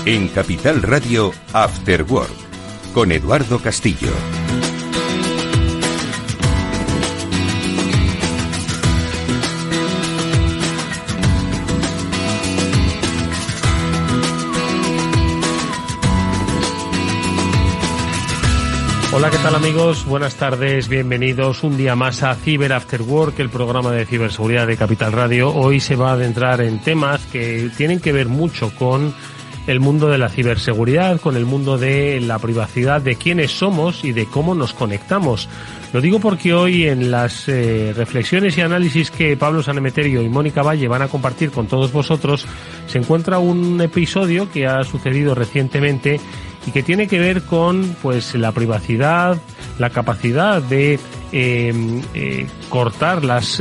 En Capital Radio, After Work, con Eduardo Castillo. Hola, ¿qué tal amigos? Buenas tardes, bienvenidos un día más a Cyber After Work, el programa de ciberseguridad de Capital Radio. Hoy se va a adentrar en temas que tienen que ver mucho con el mundo de la ciberseguridad, con el mundo de la privacidad, de quiénes somos y de cómo nos conectamos. Lo digo porque hoy en las reflexiones y análisis que Pablo Sanemeterio y Mónica Valle van a compartir con todos vosotros, se encuentra un episodio que ha sucedido recientemente y que tiene que ver con pues la privacidad, la capacidad de cortar las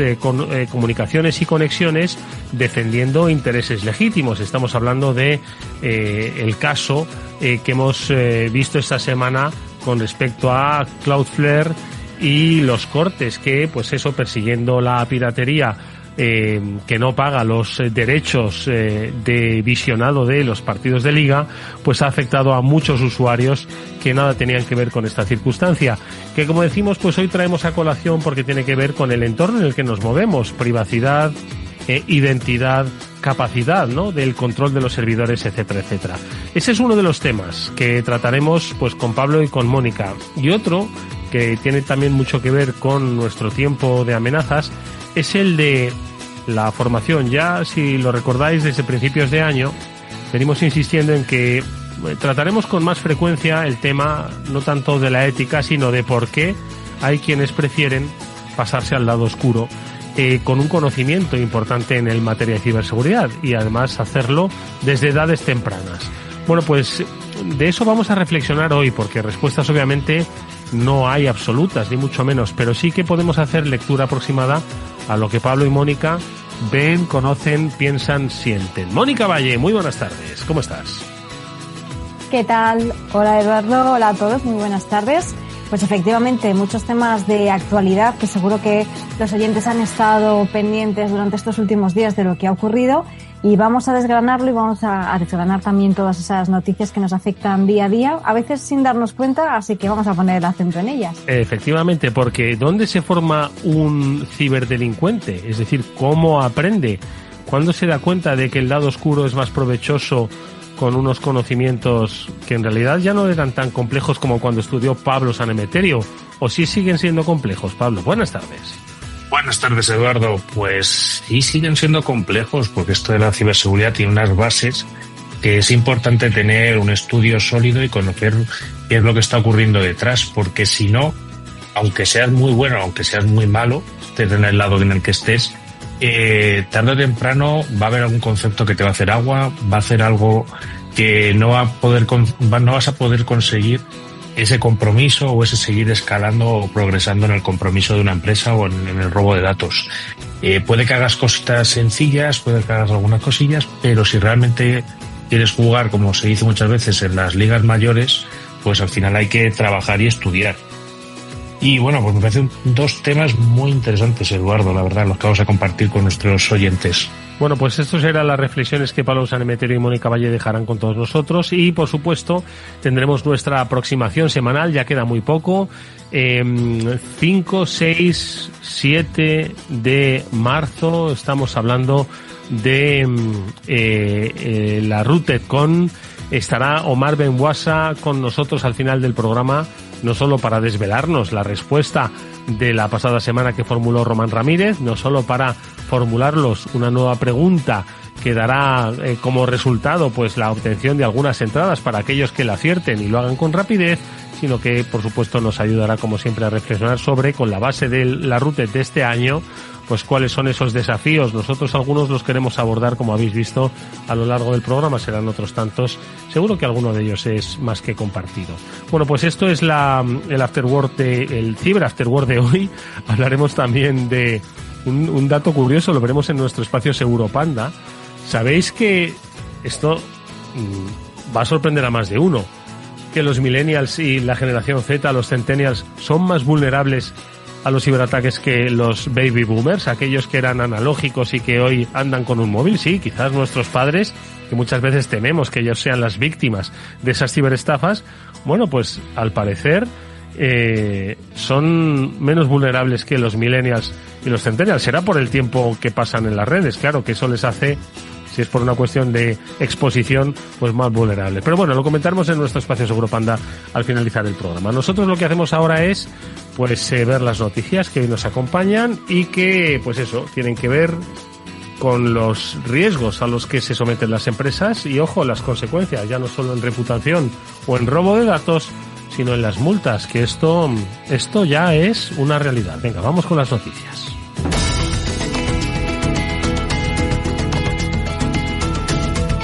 comunicaciones y conexiones defendiendo intereses legítimos. Estamos hablando de el caso que hemos visto esta semana con respecto a Cloudflare y los cortes que, pues eso, persiguiendo la piratería, que no paga los derechos de visionado de los partidos de liga, pues ha afectado a muchos usuarios que nada tenían que ver con esta circunstancia, que como decimos, pues hoy traemos a colación porque tiene que ver con el entorno en el que nos movemos, privacidad, identidad, capacidad, ¿no?, del control de los servidores, etcétera, etcétera. Ese es uno de los temas que trataremos pues con Pablo y con Mónica. Y otro que tiene también mucho que ver con nuestro tiempo de amenazas es el de la formación. Ya, si lo recordáis, desde principios de año venimos insistiendo en que trataremos con más frecuencia el tema no tanto de la ética, sino de por qué hay quienes prefieren pasarse al lado oscuro con un conocimiento importante en el materia de ciberseguridad y además hacerlo desde edades tempranas. Bueno, pues de eso vamos a reflexionar hoy, porque respuestas obviamente no hay absolutas, ni mucho menos, pero sí que podemos hacer lectura aproximada a lo que Pablo y Mónica ven, conocen, piensan, sienten. Mónica Valle, muy buenas tardes, ¿cómo estás? ¿Qué tal? Hola Eduardo, hola a todos, muy buenas tardes. Pues efectivamente, muchos temas de actualidad que seguro que los oyentes han estado pendientes durante estos últimos días de lo que ha ocurrido, y vamos a desgranarlo y vamos a desgranar también todas esas noticias que nos afectan día a día, a veces sin darnos cuenta, así que vamos a poner el acento en ellas. Efectivamente, porque ¿dónde se forma un ciberdelincuente? Es decir, ¿cómo aprende? ¿Cuándo se da cuenta de que el lado oscuro es más provechoso con unos conocimientos que en realidad ya no eran tan complejos como cuando estudió Pablo Sanemeterio? ¿O sí siguen siendo complejos? Pablo, buenas tardes. Buenas tardes, Eduardo. Pues sí, siguen siendo complejos, porque esto de la ciberseguridad tiene unas bases que es importante tener un estudio sólido y conocer qué es lo que está ocurriendo detrás, porque si no, aunque seas muy bueno, aunque seas muy malo, estés en el lado en el que estés, tarde o temprano va a haber algún concepto que te va a hacer agua, va a hacer algo que no vas a poder conseguir ese compromiso o ese seguir escalando o progresando en el compromiso de una empresa o en el robo de datos. Puede que hagas cositas sencillas, puede que hagas algunas cosillas, pero si realmente quieres jugar, como se dice muchas veces, en las ligas mayores, pues al final hay que trabajar y estudiar. Y bueno, pues me parecen dos temas muy interesantes, Eduardo, la verdad, los que vamos a compartir con nuestros oyentes. Bueno, pues estas eran las reflexiones que Pablo Sanemeterio y Mónica Valle dejarán con todos nosotros, y por supuesto tendremos nuestra aproximación semanal, ya queda muy poco, 5, 6, 7 de marzo, estamos hablando de la RootedCon. Estará Omar Benwasa con nosotros al final del programa, no solo para desvelarnos la respuesta de la pasada semana que formuló Román Ramírez, no solo para formularlos una nueva pregunta que dará como resultado pues la obtención de algunas entradas para aquellos que la acierten y lo hagan con rapidez, sino que por supuesto nos ayudará como siempre a reflexionar sobre, con la base de la Rooted de este año, pues cuáles son esos desafíos. Nosotros algunos los queremos abordar, como habéis visto a lo largo del programa, serán otros tantos, seguro que alguno de ellos es más que compartido. Bueno, pues esto es el Afterword el Cyber Afterword de hoy. Hablaremos también de un dato curioso, lo veremos en nuestro espacio Seguro Panda. Sabéis que esto va a sorprender a más de uno, que los millennials y la generación Z, los centennials, son más vulnerables a los ciberataques que los baby boomers, aquellos que eran analógicos y que hoy andan con un móvil? Sí, quizás nuestros padres, que muchas veces tememos que ellos sean las víctimas de esas ciberestafas, bueno, pues al parecer son menos vulnerables que los millennials y los centennials. Será por el tiempo que pasan en las redes, claro, que eso les hace, si es por una cuestión de exposición, pues más vulnerable. Pero bueno, lo comentaremos en nuestro espacio Seguro Panda al finalizar el programa. Nosotros lo que hacemos ahora es pues ver las noticias que hoy nos acompañan y que, pues eso, tienen que ver con los riesgos a los que se someten las empresas y, ojo, las consecuencias, ya no solo en reputación o en robo de datos, sino en las multas, que esto ya es una realidad. Venga, vamos con las noticias.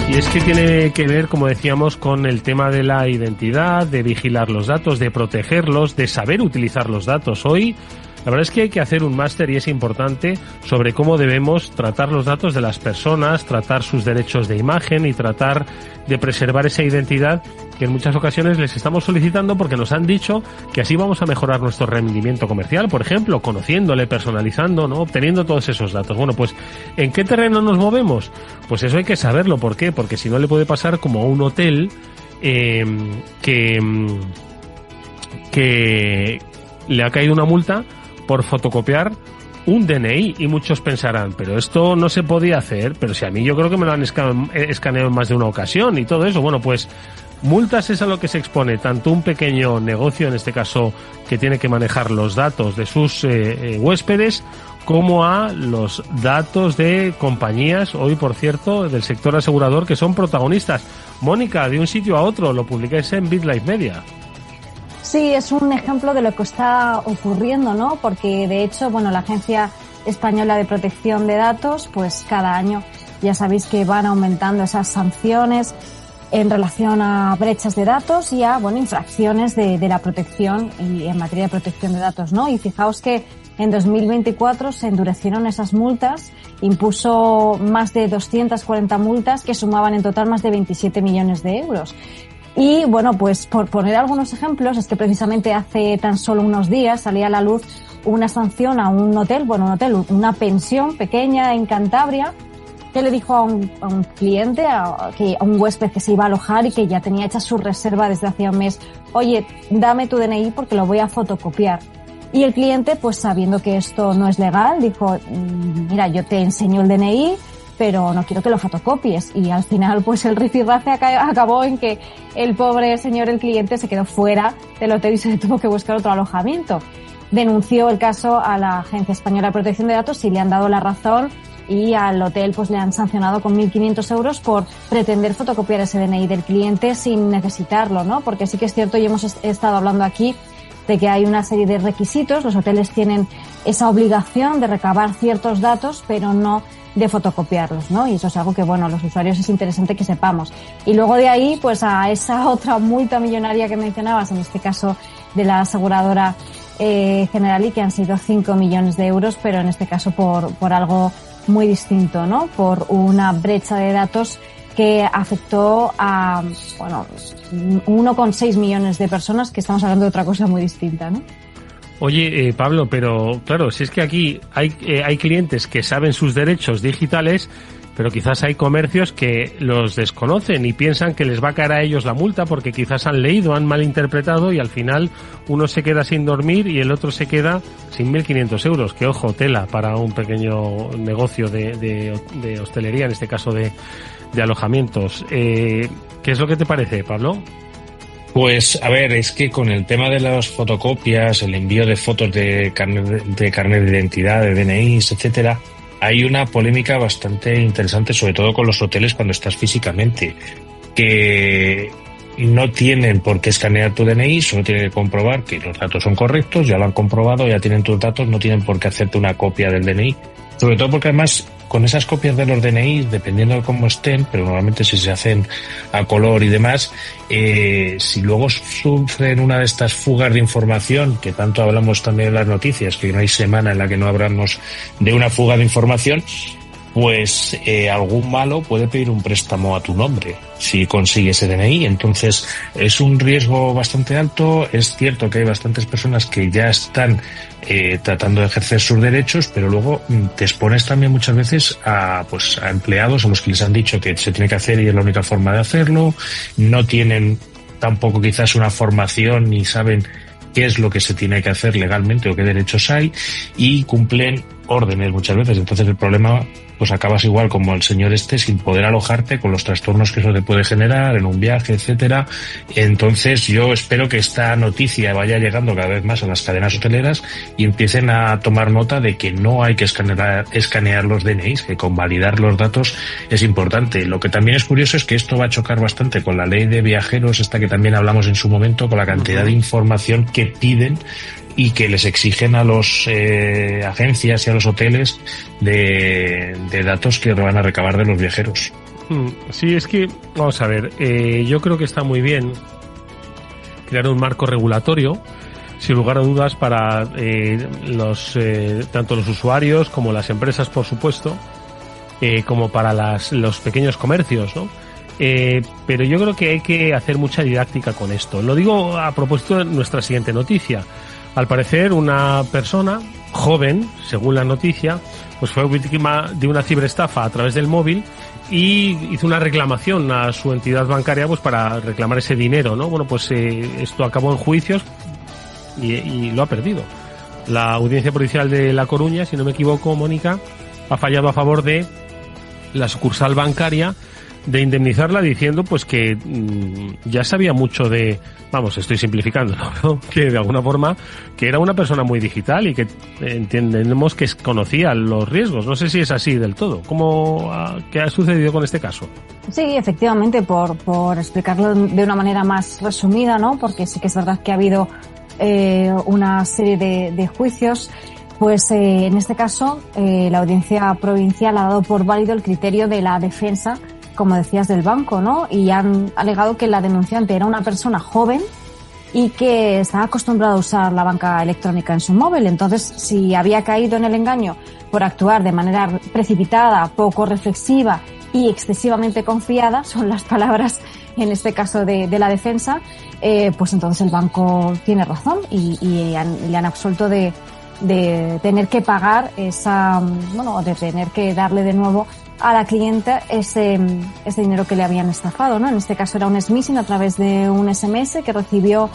Y es que tiene que ver, como decíamos, con el tema de la identidad, de vigilar los datos, de protegerlos, de saber utilizar los datos. Hoy, la verdad es que hay que hacer un máster y es importante sobre cómo debemos tratar los datos de las personas, tratar sus derechos de imagen y tratar de preservar esa identidad que en muchas ocasiones les estamos solicitando porque nos han dicho que así vamos a mejorar nuestro rendimiento comercial, por ejemplo, conociéndole, personalizando, ¿no? Obteniendo todos esos datos. Bueno, pues, ¿en qué terreno nos movemos? Pues eso hay que saberlo. ¿Por qué? Porque si no le puede pasar como a un hotel que le ha caído una multa por fotocopiar un DNI, y muchos pensarán, pero esto no se podía hacer, pero si a mí yo creo que me lo han escaneado en más de una ocasión y todo eso. Bueno, pues multas es a lo que se expone tanto un pequeño negocio, en este caso que tiene que manejar los datos de sus huéspedes, como a los datos de compañías, hoy por cierto, del sector asegurador, que son protagonistas. Mónica, de un sitio a otro, lo publicáis en BitLife Media. Sí, es un ejemplo de lo que está ocurriendo, ¿no? Porque, de hecho, bueno, la Agencia Española de Protección de Datos, pues cada año ya sabéis que van aumentando esas sanciones en relación a brechas de datos y a, bueno, infracciones de la protección y en materia de protección de datos, ¿no? Y fijaos que en 2024 se endurecieron esas multas, impuso más de 240 multas que sumaban en total más de 27 millones de euros. Y bueno, pues por poner algunos ejemplos, es que precisamente hace tan solo unos días salía a la luz una sanción a un hotel, una pensión pequeña en Cantabria, que le dijo a un cliente, a un huésped que se iba a alojar y que ya tenía hecha su reserva desde hacía un mes: oye, dame tu DNI porque lo voy a fotocopiar. Y el cliente, pues sabiendo que esto no es legal, dijo: mira, yo te enseño el DNI, pero no quiero que lo fotocopies. Y al final, pues el rifirrafe acabó en que el pobre señor, el cliente, se quedó fuera del hotel y se tuvo que buscar otro alojamiento. Denunció el caso a la Agencia Española de Protección de Datos y le han dado la razón, y al hotel pues le han sancionado con 1.500 euros por pretender fotocopiar ese DNI del cliente sin necesitarlo, ¿no? Porque sí que es cierto, y hemos estado hablando aquí de que hay una serie de requisitos. Los hoteles tienen esa obligación de recabar ciertos datos, pero no de fotocopiarlos, ¿no? Y eso es algo que, bueno, a los usuarios es interesante que sepamos. Y luego de ahí, pues a esa otra multa millonaria que mencionabas, en este caso de la aseguradora Generali, que han sido 5 millones de euros, pero en este caso por algo muy distinto, ¿no? Por una brecha de datos que afectó a, bueno, 1,6 millones de personas, que estamos hablando de otra cosa muy distinta, ¿no? Oye, Pablo, pero claro, si es que aquí hay clientes que saben sus derechos digitales, pero quizás hay comercios que los desconocen y piensan que les va a caer a ellos la multa porque quizás han leído, han malinterpretado, y al final uno se queda sin dormir y el otro se queda sin 1.500 euros. Que, ojo, tela para un pequeño negocio de hostelería, en este caso de alojamientos. ¿Qué es lo que te parece, Pablo? Pues, a ver, es que con el tema de las fotocopias, el envío de fotos de carnet de identidad, de DNIs, etcétera, hay una polémica bastante interesante, sobre todo con los hoteles cuando estás físicamente, que no tienen por qué escanear tu DNI, solo tienen que comprobar que los datos son correctos, ya lo han comprobado, ya tienen tus datos, no tienen por qué hacerte una copia del DNI. Sobre todo porque además con esas copias de los DNI, dependiendo de cómo estén, pero normalmente si se hacen a color y demás, si luego sufren una de estas fugas de información, que tanto hablamos también en las noticias, que no hay semana en la que no hablamos de una fuga de información, pues algún malo puede pedir un préstamo a tu nombre si consigue ese DNI. Entonces es un riesgo bastante alto. Es cierto que hay bastantes personas que ya están tratando de ejercer sus derechos, pero luego te expones también muchas veces a empleados a los que les han dicho que se tiene que hacer y es la única forma de hacerlo. No tienen tampoco quizás una formación ni saben qué es lo que se tiene que hacer legalmente o qué derechos hay, y cumplen órdenes muchas veces. Entonces el problema, pues acabas igual como el señor sin poder alojarte, con los trastornos que eso te puede generar en un viaje, etcétera. Entonces yo espero que esta noticia vaya llegando cada vez más a las cadenas hoteleras y empiecen a tomar nota de que no hay que escanear los DNIs, que con validar los datos es importante. Lo que también es curioso es que esto va a chocar bastante con la ley de viajeros, esta que también hablamos en su momento, con la cantidad de información que piden y que les exigen a los agencias y a los hoteles de datos que van a recabar de los viajeros. Sí, es que, vamos a ver, yo creo que está muy bien crear un marco regulatorio, sin lugar a dudas, para tanto los usuarios como las empresas, por supuesto, como para los pequeños comercios, ¿no? Pero yo creo que hay que hacer mucha didáctica con esto. Lo digo a propósito de nuestra siguiente noticia. Al parecer, una persona joven, según la noticia, pues fue víctima de una ciberestafa a través del móvil y hizo una reclamación a su entidad bancaria, pues para reclamar ese dinero, ¿no? Bueno, pues esto acabó en juicios y lo ha perdido. La Audiencia Provincial de La Coruña, si no me equivoco, Mónica, ha fallado a favor de la sucursal bancaria de indemnizarla, diciendo pues que ya sabía mucho de, vamos, estoy simplificando, ¿no? Que de alguna forma que era una persona muy digital y que entendemos que conocía los riesgos. No sé si es así del todo. ¿Qué ha sucedido con este caso? Sí, efectivamente, por explicarlo de una manera más resumida, ¿no? Porque sí que es verdad que ha habido una serie de juicios. Pues en este caso la Audiencia Provincial ha dado por válido el criterio de la defensa, como decías, del banco, ¿no? Y han alegado que la denunciante era una persona joven y que estaba acostumbrada a usar la banca electrónica en su móvil. Entonces, si había caído en el engaño por actuar de manera precipitada, poco reflexiva y excesivamente confiada, son las palabras en este caso de la defensa, pues entonces el banco tiene razón y le han absuelto de tener que pagar de tener que darle de nuevo a la cliente ese dinero que le habían estafado, ¿no? En este caso era un smishing a través de un SMS que recibió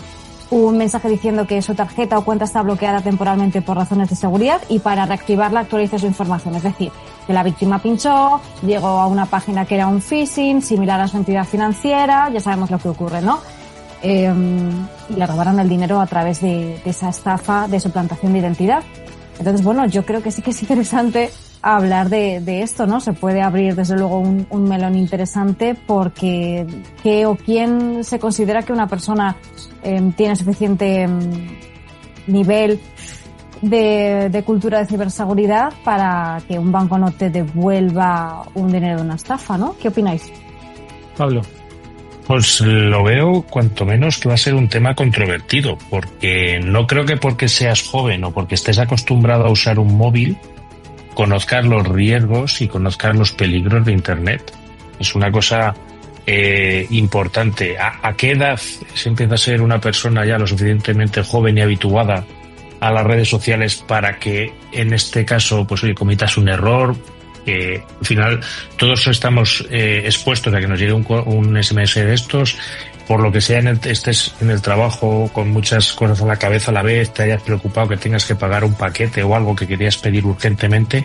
un mensaje diciendo que su tarjeta o cuenta está bloqueada temporalmente por razones de seguridad y para reactivarla actualice su información. Es decir, que la víctima pinchó, llegó a una página que era un phishing, similar a su entidad financiera, ya sabemos lo que ocurre, ¿no? Y le robaron el dinero a través de esa estafa de suplantación de identidad. Entonces, bueno, yo creo que sí que es interesante hablar de esto, ¿no? Se puede abrir desde luego un melón interesante porque quién se considera que una persona tiene suficiente nivel de cultura de ciberseguridad para que un banco no te devuelva un dinero de una estafa, ¿no? ¿Qué opináis? Pablo. Pues lo veo cuanto menos que va a ser un tema controvertido, porque no creo que porque seas joven o porque estés acostumbrado a usar un móvil conozcas los riesgos y conozcas los peligros de Internet. Es una cosa importante. ¿A qué edad se empieza a ser una persona ya lo suficientemente joven y habituada a las redes sociales para que en este caso pues oye, cometas un error? Que al final todos estamos expuestos a que nos llegue un SMS de estos, por lo que sea estés en el trabajo con muchas cosas a la cabeza a la vez, te hayas preocupado que tengas que pagar un paquete o algo que querías pedir urgentemente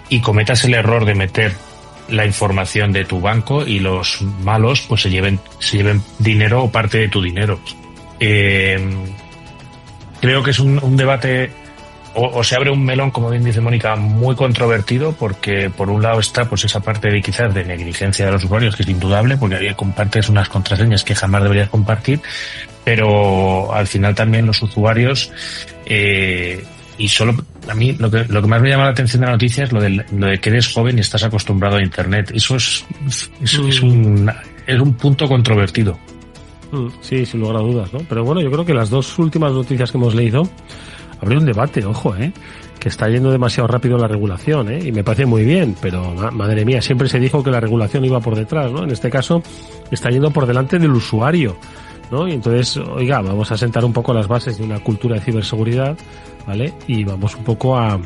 y cometas el error de meter la información de tu banco y los malos pues se lleven dinero o parte de tu dinero. Creo que es un debate o se abre un melón, como bien dice Mónica, muy controvertido, porque por un lado está pues esa parte de quizás de negligencia de los usuarios, que es indudable, porque ahí compartes unas contraseñas que jamás deberías compartir, pero al final también los usuarios y solo a mí lo que más me llama la atención de la noticia es lo de que eres joven y estás acostumbrado a Internet. Eso es un punto controvertido. Sí, sin lugar a dudas, ¿no? Pero bueno, yo creo que las dos últimas noticias que hemos leído abre un debate, ojo, que está yendo demasiado rápido la regulación, y me parece muy bien, pero madre mía, siempre se dijo que la regulación iba por detrás, ¿no? En este caso está yendo por delante del usuario, ¿no? Y entonces, oiga, vamos a sentar un poco las bases de una cultura de ciberseguridad, ¿vale? Y vamos un poco a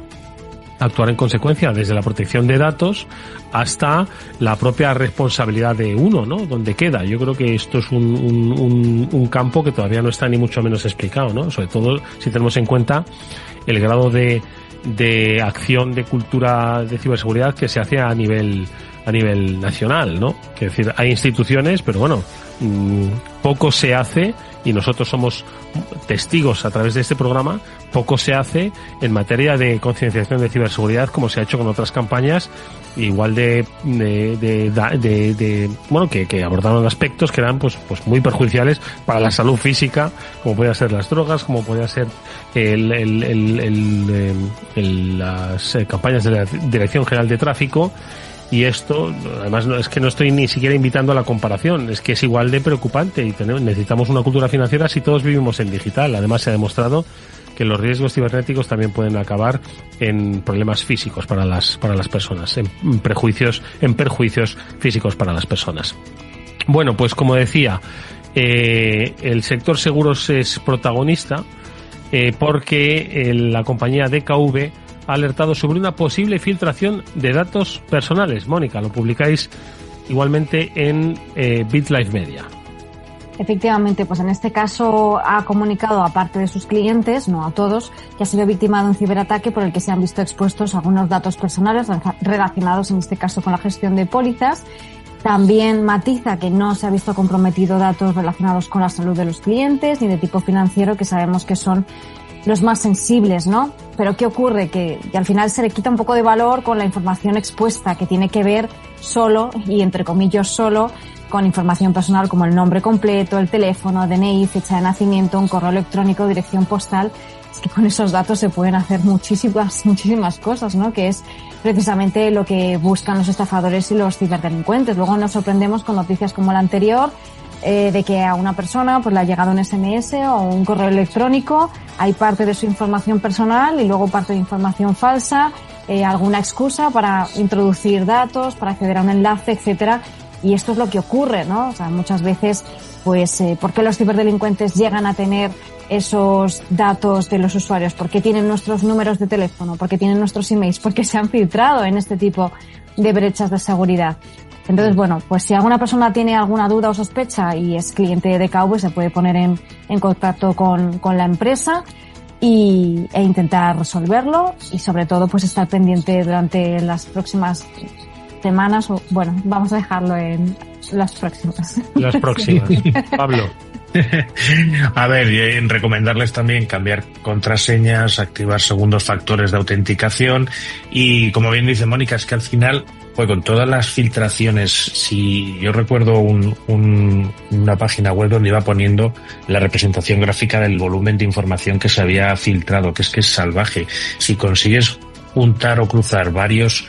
actuar en consecuencia, desde la protección de datos hasta la propia responsabilidad de uno, ¿no? Donde queda. Yo creo que esto es un campo que todavía no está ni mucho menos explicado, ¿no? Sobre todo si tenemos en cuenta el grado de acción de cultura de ciberseguridad que se hace a nivel nacional, ¿no? Es decir, hay instituciones, pero bueno, poco se hace, y nosotros somos testigos a través de este programa, poco se hace en materia de concienciación de ciberseguridad como se ha hecho con otras campañas igual bueno, que abordaron aspectos que eran pues muy perjudiciales para la salud física, como podían ser las drogas, como podía ser las campañas de la Dirección General de Tráfico. Y esto, además, es que no estoy ni siquiera invitando a la comparación, es que es igual de preocupante y necesitamos una cultura financiera si todos vivimos en digital. Además, se ha demostrado que los riesgos cibernéticos también pueden acabar en problemas físicos para las personas, en perjuicios físicos para las personas. Bueno, pues como decía, el sector seguros es protagonista porque la compañía DKV ha alertado sobre una posible filtración de datos personales. Mónica, lo publicáis igualmente en BitLife Media. Efectivamente, pues en este caso ha comunicado a parte de sus clientes, no a todos, que ha sido víctima de un ciberataque por el que se han visto expuestos algunos datos personales relacionados, en este caso, con la gestión de pólizas. También matiza que no se ha visto comprometido datos relacionados con la salud de los clientes ni de tipo financiero, que sabemos que son los más sensibles, ¿no? Pero ¿qué ocurre? Que al final se le quita un poco de valor con la información expuesta, que tiene que ver solo, y entre comillas solo, con información personal como el nombre completo, el teléfono, DNI, fecha de nacimiento, un correo electrónico, dirección postal. Es que con esos datos se pueden hacer muchísimas cosas, ¿no? Que es precisamente lo que buscan los estafadores y los ciberdelincuentes. Luego nos sorprendemos con noticias como la anterior, de que a una persona pues le ha llegado un SMS o un correo electrónico, hay parte de su información personal y luego parte de información falsa, alguna excusa para introducir datos, para acceder a un enlace, etcétera. Y esto es lo que ocurre, ¿no? O sea, muchas veces, pues, ¿por qué los ciberdelincuentes llegan a tener esos datos de los usuarios? ¿Por qué tienen nuestros números de teléfono? ¿Por qué tienen nuestros emails? Porque se han filtrado en este tipo de brechas de seguridad. Entonces, bueno, pues si alguna persona tiene alguna duda o sospecha y es cliente de DKV, se puede poner en contacto con la empresa e intentar resolverlo, y sobre todo pues estar pendiente durante las próximas semanas, o bueno, vamos a dejarlo en las próximas. Las próximas. Pablo. A ver, recomendarles también cambiar contraseñas, activar segundos factores de autenticación, y como bien dice Mónica, es que al final, pues con todas las filtraciones, si yo recuerdo una página web donde iba poniendo la representación gráfica del volumen de información que se había filtrado, que es salvaje. Si consigues juntar o cruzar varios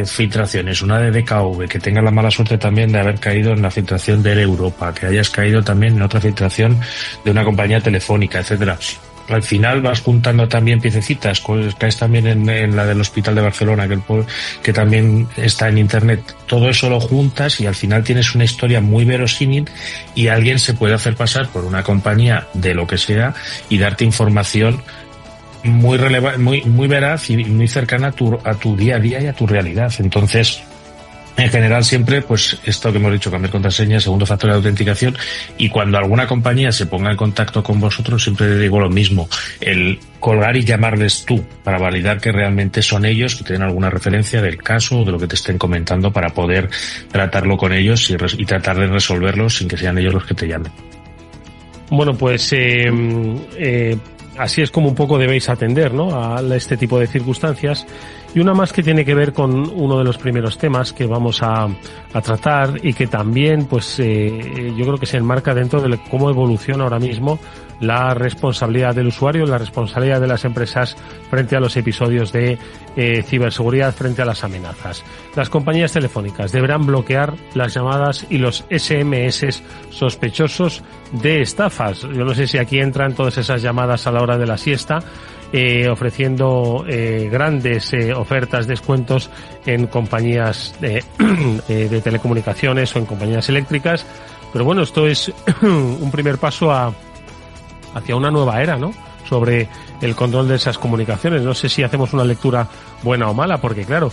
filtraciones, una de DKV, que tenga la mala suerte también de haber caído en la filtración de Europa, que hayas caído también en otra filtración de una compañía telefónica, etcétera. Al final vas juntando también piececitas, caes también en la del Hospital de Barcelona, que también está en internet. Todo eso lo juntas y al final tienes una historia muy verosímil, y alguien se puede hacer pasar por una compañía de lo que sea y darte información muy relevante, muy veraz y muy cercana a tu día a día y a tu realidad. Entonces, en general, siempre, pues, esto que hemos dicho, cambiar contraseña, segundo factor de autenticación, y cuando alguna compañía se ponga en contacto con vosotros, siempre le digo lo mismo, el colgar y llamarles tú, para validar que realmente son ellos, que tienen alguna referencia del caso o de lo que te estén comentando, para poder tratarlo con ellos y tratar de resolverlo sin que sean ellos los que te llamen. Bueno, pues así es como un poco debéis atender, ¿no?, a este tipo de circunstancias. Y una más que tiene que ver con uno de los primeros temas que vamos a tratar, y que también, pues, yo creo que se enmarca dentro de cómo evoluciona ahora mismo la responsabilidad del usuario, la responsabilidad de las empresas frente a los episodios de ciberseguridad, frente a las amenazas. Las compañías telefónicas deberán bloquear las llamadas y los SMS sospechosos de estafas. Yo no sé si aquí entran todas esas llamadas a la hora de la siesta, ofreciendo grandes ofertas, descuentos en compañías de telecomunicaciones o en compañías eléctricas. Pero bueno, esto es un primer paso hacia una nueva era, ¿no?, sobre el control de esas comunicaciones. No sé si hacemos una lectura buena o mala, porque claro,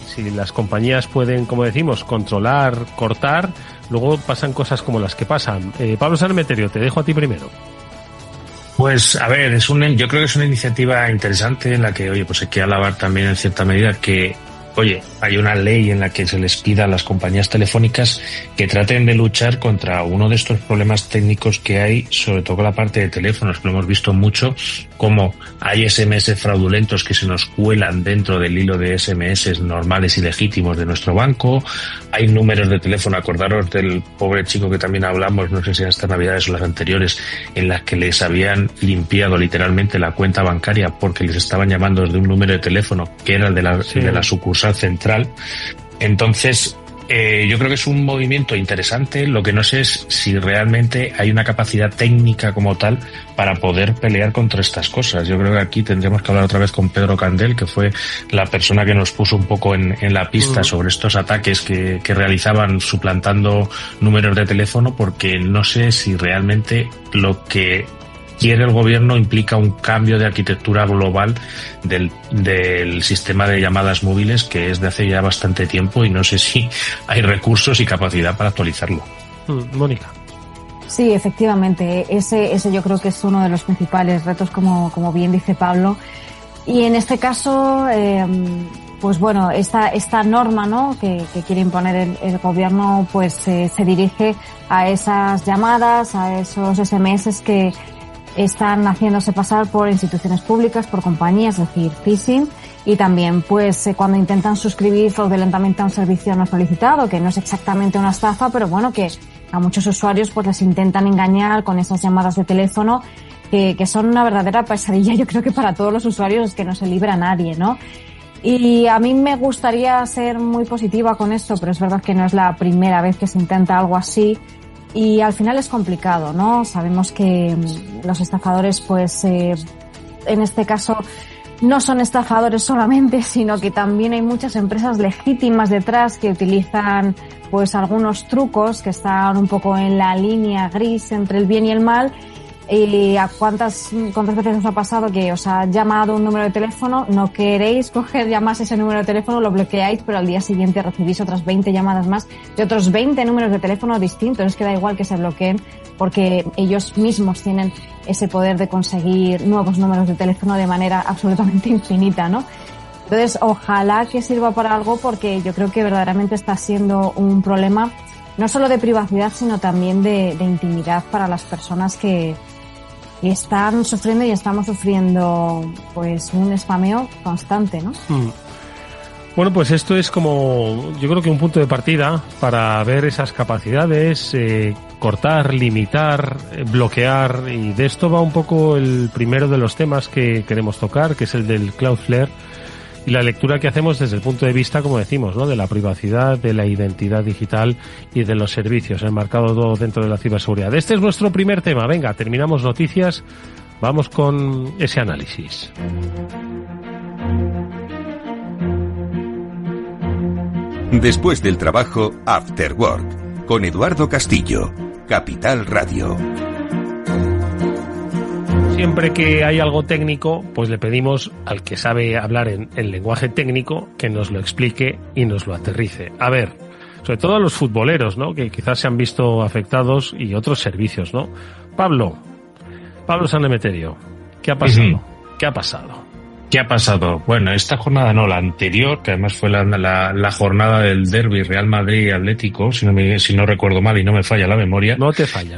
si las compañías pueden, como decimos, controlar, cortar, luego pasan cosas como las que pasan. Pablo San Emeterio, te dejo a ti primero. Pues a ver, yo creo que es una iniciativa interesante en la que, oye, pues hay que alabar también en cierta medida que, oye, hay una ley en la que se les pida a las compañías telefónicas que traten de luchar contra uno de estos problemas técnicos que hay, sobre todo con la parte de teléfonos, que lo hemos visto mucho, como hay SMS fraudulentos que se nos cuelan dentro del hilo de SMS normales y legítimos de nuestro banco, hay números de teléfono, acordaros del pobre chico que también hablamos, no sé si en estas navidades o las anteriores, en las que les habían limpiado literalmente la cuenta bancaria porque les estaban llamando desde un número de teléfono que era el de la sucursal central. Entonces, yo creo que es un movimiento interesante. Lo que no sé es si realmente hay una capacidad técnica como tal para poder pelear contra estas cosas. Yo creo que aquí tendríamos que hablar otra vez con Pedro Candel, que fue la persona que nos puso un poco en la pista sobre estos ataques que realizaban suplantando números de teléfono, porque no sé si realmente lo que quiere el gobierno implica un cambio de arquitectura global del sistema de llamadas móviles, que es de hace ya bastante tiempo, y no sé si hay recursos y capacidad para actualizarlo. Mónica. Sí, efectivamente. Ese yo creo que es uno de los principales retos, como bien dice Pablo. Y en este caso, pues bueno, esta norma, ¿no?, que quiere imponer el gobierno, pues se dirige a esas llamadas, a esos SMS que están haciéndose pasar por instituciones públicas, por compañías, es decir, phishing, y también pues cuando intentan suscribir fraudulentamente a un servicio no solicitado, que no es exactamente una estafa, pero bueno, que a muchos usuarios pues les intentan engañar con esas llamadas de teléfono que son una verdadera pesadilla. Yo creo que para todos los usuarios es que no se libra a nadie, ¿no? Y a mí me gustaría ser muy positiva con esto, pero es verdad que no es la primera vez que se intenta algo así. Y al final es complicado, ¿no? Sabemos que los estafadores, pues, en este caso, no son estafadores solamente, sino que también hay muchas empresas legítimas detrás que utilizan, pues, algunos trucos que están un poco en la línea gris entre el bien y el mal. ¿Y a cuántas veces os ha pasado que os ha llamado un número de teléfono, no queréis coger ya más ese número de teléfono, lo bloqueáis, pero al día siguiente recibís otras 20 llamadas más de otros 20 números de teléfono distintos? Es que da igual que se bloqueen, porque ellos mismos tienen ese poder de conseguir nuevos números de teléfono de manera absolutamente infinita, ¿no? Entonces, ojalá que sirva para algo, porque yo creo que verdaderamente está siendo un problema no solo de privacidad, sino también de intimidad para las personas que están sufriendo y estamos sufriendo pues un spameo constante, ¿no? Bueno, pues esto es como, yo creo que un punto de partida para ver esas capacidades, cortar, limitar, bloquear, y de esto va un poco el primero de los temas que queremos tocar, que es el del Cloudflare, y la lectura que hacemos desde el punto de vista, como decimos, ¿no?, de la privacidad, de la identidad digital y de los servicios, enmarcado todo dentro de la ciberseguridad. Este es nuestro primer tema. Venga, terminamos noticias, vamos con ese análisis. Después del trabajo, After Work, con Eduardo Castillo, Capital Radio. Siempre que hay algo técnico, pues le pedimos al que sabe hablar en lenguaje técnico que nos lo explique y nos lo aterrice. A ver, sobre todo a los futboleros, ¿no?, que quizás se han visto afectados, y otros servicios, ¿no? Pablo San Emeterio, ¿qué ha pasado? ¿Qué ha pasado? ¿Qué ha pasado? Bueno, esta jornada no, la anterior, que además fue la jornada del derbi Real Madrid Atlético, si no recuerdo mal y no me falla la memoria. No te falla.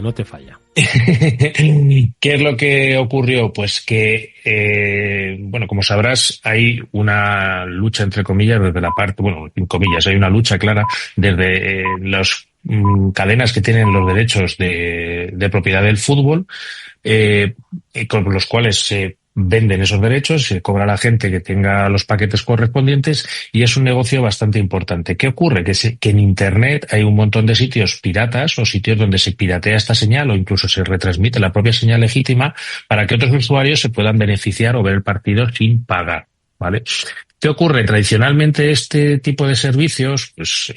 ¿Qué es lo que ocurrió? Pues que, bueno, como sabrás, hay una lucha, entre comillas, desde la parte, bueno, en comillas, hay una lucha clara desde los cadenas que tienen los derechos de propiedad del fútbol, con los cuales se venden esos derechos, se cobra a la gente que tenga los paquetes correspondientes y es un negocio bastante importante. ¿Qué ocurre? Que en Internet hay un montón de sitios piratas o sitios donde se piratea esta señal o incluso se retransmite la propia señal legítima para que otros usuarios se puedan beneficiar o ver el partido sin pagar, ¿vale? ¿Qué ocurre? Tradicionalmente este tipo de servicios, pues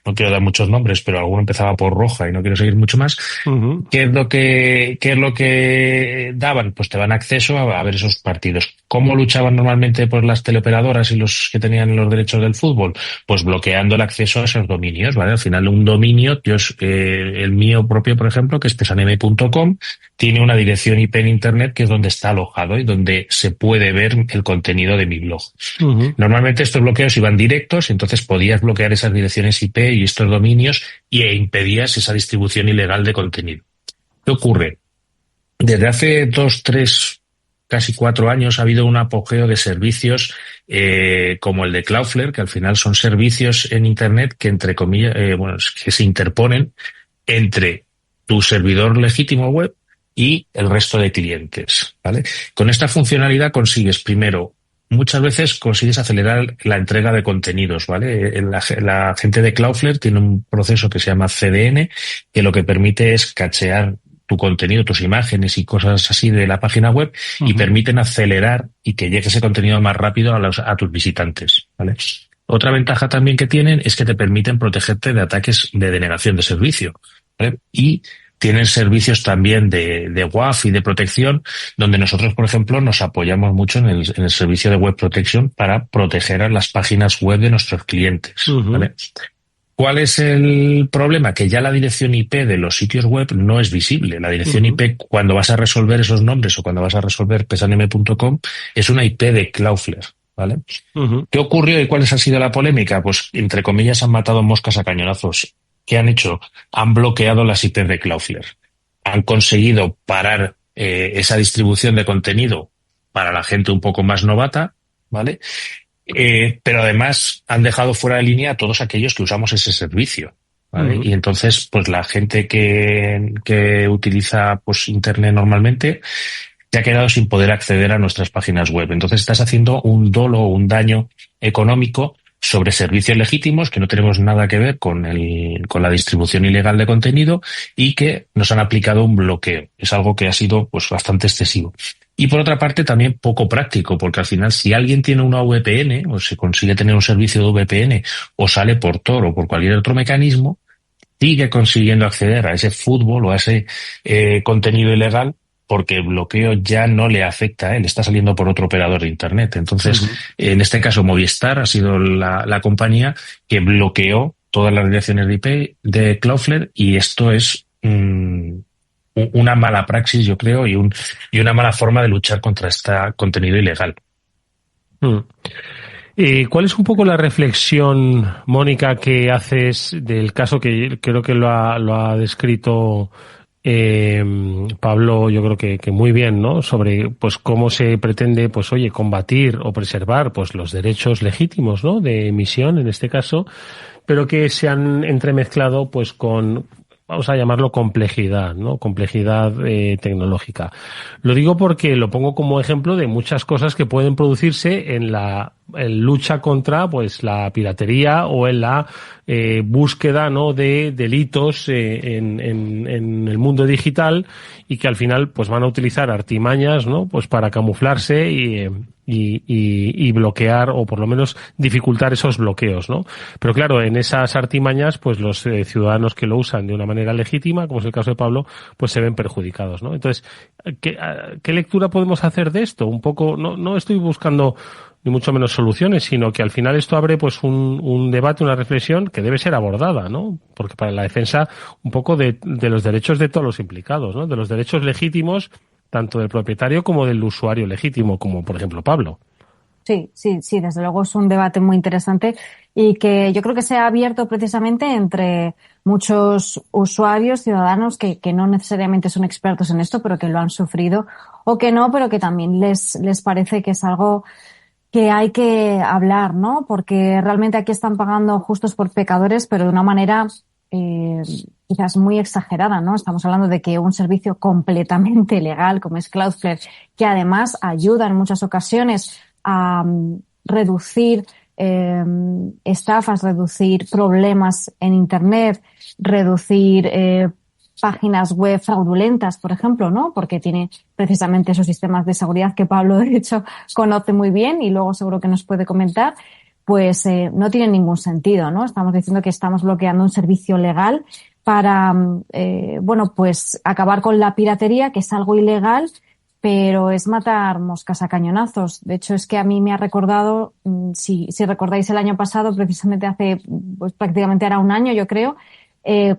no quiero dar muchos nombres, pero alguno empezaba por Roja y no quiero seguir mucho más. Uh-huh. ¿Qué es lo que daban? Pues te dan acceso a ver esos partidos. ¿Cómo luchaban normalmente por las teleoperadoras y los que tenían los derechos del fútbol? Pues bloqueando el acceso a esos dominios, ¿vale? Al final un dominio, el mío propio, por ejemplo, que es pesaneme.com, tiene una dirección IP en Internet que es donde está alojado y donde se puede ver el contenido de mi blog. Uh-huh. Normalmente estos bloqueos iban directos, entonces podías bloquear esas direcciones IP y estos dominios e impedías esa distribución ilegal de contenido. ¿Qué ocurre? Desde hace 2, 3, casi 4 años ha habido un apogeo de servicios como el de Cloudflare, que al final son servicios en Internet que, entre comillas, que se interponen entre tu servidor legítimo web y el resto de clientes, ¿vale? Con esta funcionalidad consigues, primero, muchas veces consigues acelerar la entrega de contenidos, ¿vale? La gente de Cloudflare tiene un proceso que se llama CDN, que lo que permite es cachear tu contenido, tus imágenes y cosas así de la página web y permiten acelerar y que llegue ese contenido más rápido a tus visitantes, ¿vale? Otra ventaja también que tienen es que te permiten protegerte de ataques de denegación de servicio, ¿vale? Y tienen servicios también de WAF y de protección, donde nosotros, por ejemplo, nos apoyamos mucho en el servicio de Web Protection para proteger a las páginas web de nuestros clientes, ¿vale? ¿Cuál es el problema? Que ya la dirección IP de los sitios web no es visible. La dirección IP, cuando vas a resolver esos nombres o cuando vas a resolver pesaneme.com, es una IP de Cloudflare, ¿vale? ¿Qué ocurrió y cuál ha sido la polémica? Pues, entre comillas, han matado moscas a cañonazos. ¿Qué han hecho? Han bloqueado las IP de Cloudflare. Han conseguido parar esa distribución de contenido para la gente un poco más novata, ¿vale? Pero además han dejado fuera de línea a todos aquellos que usamos ese servicio, ¿vale? Y entonces, pues la gente que utiliza pues Internet normalmente se ha quedado sin poder acceder a nuestras páginas web. Entonces estás haciendo un dolo o un daño económico sobre servicios legítimos que no tenemos nada que ver con la distribución ilegal de contenido y que nos han aplicado un bloqueo. Es algo que ha sido pues bastante excesivo. Y por otra parte también poco práctico, porque al final si alguien tiene una VPN o se consigue tener un servicio de VPN o sale por Tor o por cualquier otro mecanismo, sigue consiguiendo acceder a ese fútbol o a ese contenido ilegal porque el bloqueo ya no le afecta a él, está saliendo por otro operador de Internet. Entonces, en este caso, Movistar ha sido la compañía que bloqueó todas las direcciones de IP de Cloudflare y esto es una mala praxis, yo creo, y una mala forma de luchar contra este contenido ilegal. ¿Cuál es un poco la reflexión, Mónica, que haces del caso que creo que lo ha descrito Pablo, yo creo que muy bien, ¿no? Sobre pues cómo se pretende, pues oye, combatir o preservar pues los derechos legítimos, ¿no? De emisión, en este caso, pero que se han entremezclado pues con, vamos a llamarlo complejidad, ¿no? Complejidad tecnológica. Lo digo porque lo pongo como ejemplo de muchas cosas que pueden producirse en lucha contra pues la piratería o en la búsqueda, ¿no? de delitos en el mundo digital y que al final pues van a utilizar artimañas, ¿no? Pues para camuflarse y bloquear o por lo menos dificultar esos bloqueos, ¿no? Pero claro, en esas artimañas pues los ciudadanos que lo usan de una manera legítima, como es el caso de Pablo, pues se ven perjudicados, ¿no? Entonces, ¿qué lectura podemos hacer de esto? Un poco, no estoy buscando ni mucho menos soluciones, sino que al final esto abre pues un debate, una reflexión que debe ser abordada, ¿no? Porque para la defensa un poco de los derechos de todos los implicados, ¿no? De los derechos legítimos tanto del propietario como del usuario legítimo, como por ejemplo Pablo. Sí, desde luego es un debate muy interesante y que yo creo que se ha abierto precisamente entre muchos usuarios, ciudadanos que no necesariamente son expertos en esto, pero que lo han sufrido o que no, pero que también les parece que es algo que hay que hablar, ¿no? Porque realmente aquí están pagando justos por pecadores, pero de una manera quizás muy exagerada, ¿no? Estamos hablando de que un servicio completamente legal como es Cloudflare, que además ayuda en muchas ocasiones a reducir estafas, reducir problemas en Internet, reducir páginas web fraudulentas, por ejemplo, ¿no? Porque tiene precisamente esos sistemas de seguridad que Pablo, de hecho, conoce muy bien y luego seguro que nos puede comentar. Pues no tiene ningún sentido, ¿no? Estamos diciendo que estamos bloqueando un servicio legal para, pues acabar con la piratería, que es algo ilegal, pero es matar moscas a cañonazos. De hecho, es que a mí me ha recordado, si recordáis el año pasado, precisamente hace, pues prácticamente era un año, yo creo,